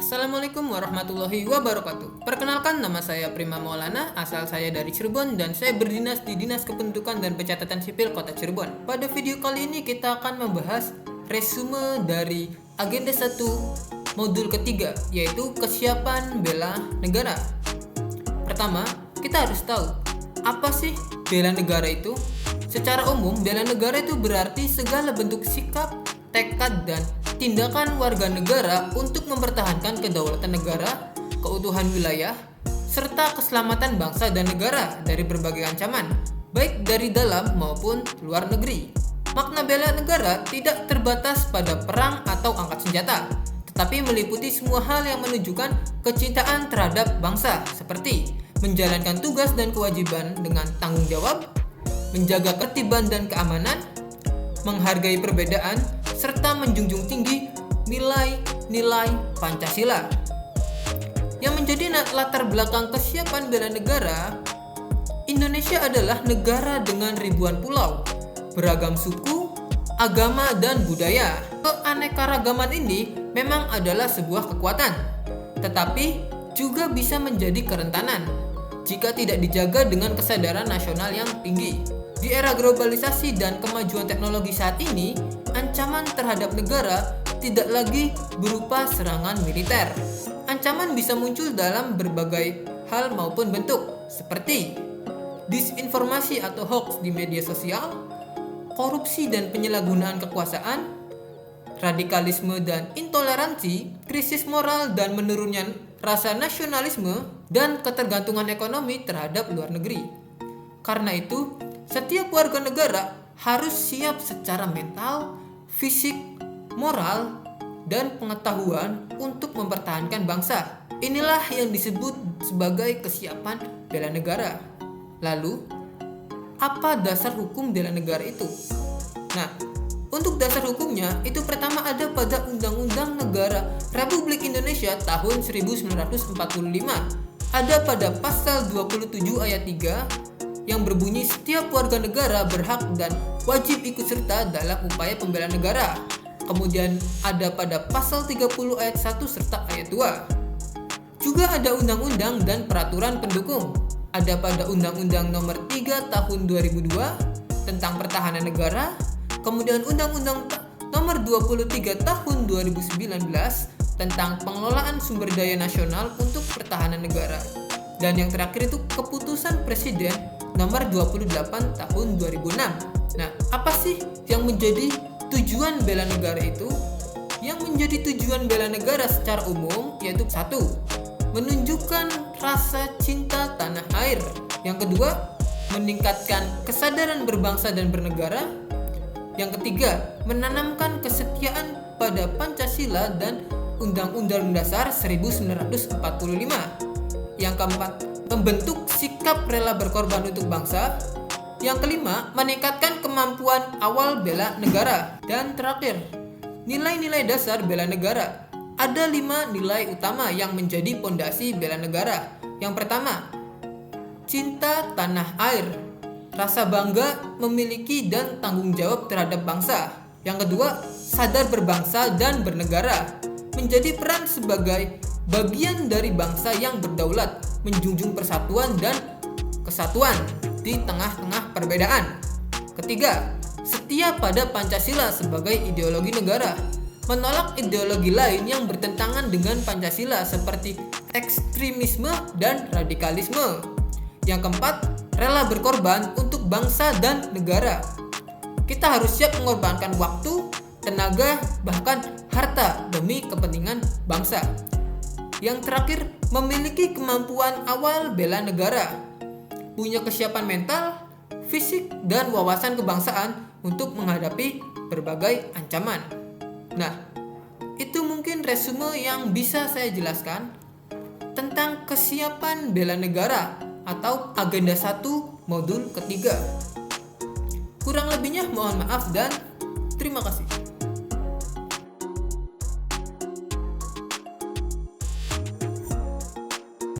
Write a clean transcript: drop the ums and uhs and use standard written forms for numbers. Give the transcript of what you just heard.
Assalamualaikum warahmatullahi wabarakatuh. Perkenalkan, nama saya Prima Maulana, asal saya dari Cirebon dan saya berdinas di Dinas Kependudukan dan Pencatatan Sipil Kota Cirebon. Pada video kali ini kita akan membahas resume dari agenda 1 modul ketiga, yaitu kesiapan bela negara. Pertama, kita harus tahu apa sih bela negara itu? Secara umum, bela negara itu berarti segala bentuk sikap, tekad, dan tindakan warga negara untuk mempertahankan kedaulatan negara, keutuhan wilayah, serta keselamatan bangsa dan negara dari berbagai ancaman, baik dari dalam maupun luar negeri. Makna bela negara tidak terbatas pada perang atau angkat senjata, tetapi meliputi semua hal yang menunjukkan kecintaan terhadap bangsa, seperti menjalankan tugas dan kewajiban dengan tanggung jawab, menjaga ketertiban dan keamanan, menghargai perbedaan, serta menjunjung tinggi nilai-nilai Pancasila. Yang menjadi latar belakang kesiapan bela negara, Indonesia adalah negara dengan ribuan pulau, beragam suku, agama, dan budaya. Keanekaragaman ini memang adalah sebuah kekuatan, tetapi juga bisa menjadi kerentanan jika tidak dijaga dengan kesadaran nasional yang tinggi. Di era globalisasi dan kemajuan teknologi saat ini, ancaman terhadap negara tidak lagi berupa serangan militer. Ancaman bisa muncul dalam berbagai hal maupun bentuk, seperti disinformasi atau hoax di media sosial, korupsi dan penyalahgunaan kekuasaan, radikalisme dan intoleransi, krisis moral dan menurunnya rasa nasionalisme, dan ketergantungan ekonomi terhadap luar negeri. Karena itu, setiap warga negara harus siap secara mental, fisik, moral, dan pengetahuan untuk mempertahankan bangsa. Inilah yang disebut sebagai kesiapan bela negara. Lalu, apa dasar hukum bela negara itu? Nah, untuk dasar hukumnya, itu pertama ada pada Undang-Undang Negara Republik Indonesia tahun 1945. Ada pada pasal 27 ayat 3 yang berbunyi setiap warga negara berhak dan wajib ikut serta dalam upaya pembelaan negara. Kemudian ada pada pasal 30 ayat 1 serta ayat 2. Juga ada undang-undang dan peraturan pendukung. Ada pada Undang-Undang Nomor 3 Tahun 2002 tentang Pertahanan Negara, kemudian Undang-Undang Nomor 23 Tahun 2019 tentang pengelolaan sumber daya nasional untuk pertahanan negara. Dan yang terakhir itu Keputusan Presiden Nomor 28 Tahun 2006. Nah, apa sih yang menjadi tujuan bela negara itu? Yang menjadi tujuan bela negara secara umum yaitu 1. Menunjukkan rasa cinta tanah air. Yang kedua, meningkatkan kesadaran berbangsa dan bernegara. Yang ketiga, menanamkan kesetiaan pada Pancasila dan Undang-Undang Dasar 1945. Yang keempat, membentuk sikap rela berkorban untuk bangsa. Yang kelima, meningkatkan kemampuan awal bela negara. Dan terakhir, nilai-nilai dasar bela negara. Ada 5 nilai utama yang menjadi pondasi bela negara. Yang pertama, cinta tanah air, rasa bangga memiliki dan tanggung jawab terhadap bangsa. Yang kedua, sadar berbangsa dan bernegara, menjadi peran sebagai bagian dari bangsa yang berdaulat, menjunjung persatuan dan kesatuan di tengah-tengah perbedaan. Ketiga, setia pada Pancasila sebagai ideologi negara, menolak ideologi lain yang bertentangan dengan Pancasila seperti ekstremisme dan radikalisme. Yang keempat, rela berkorban untuk bangsa dan negara. Kita harus siap mengorbankan waktu, tenaga, bahkan harta demi kepentingan bangsa. Yang terakhir, memiliki kemampuan awal bela negara, punya kesiapan mental, fisik, dan wawasan kebangsaan untuk menghadapi berbagai ancaman. Nah, itu mungkin resume yang bisa saya jelaskan tentang kesiapan bela negara atau agenda 1 modul ketiga. Kurang lebihnya mohon maaf dan terima kasih.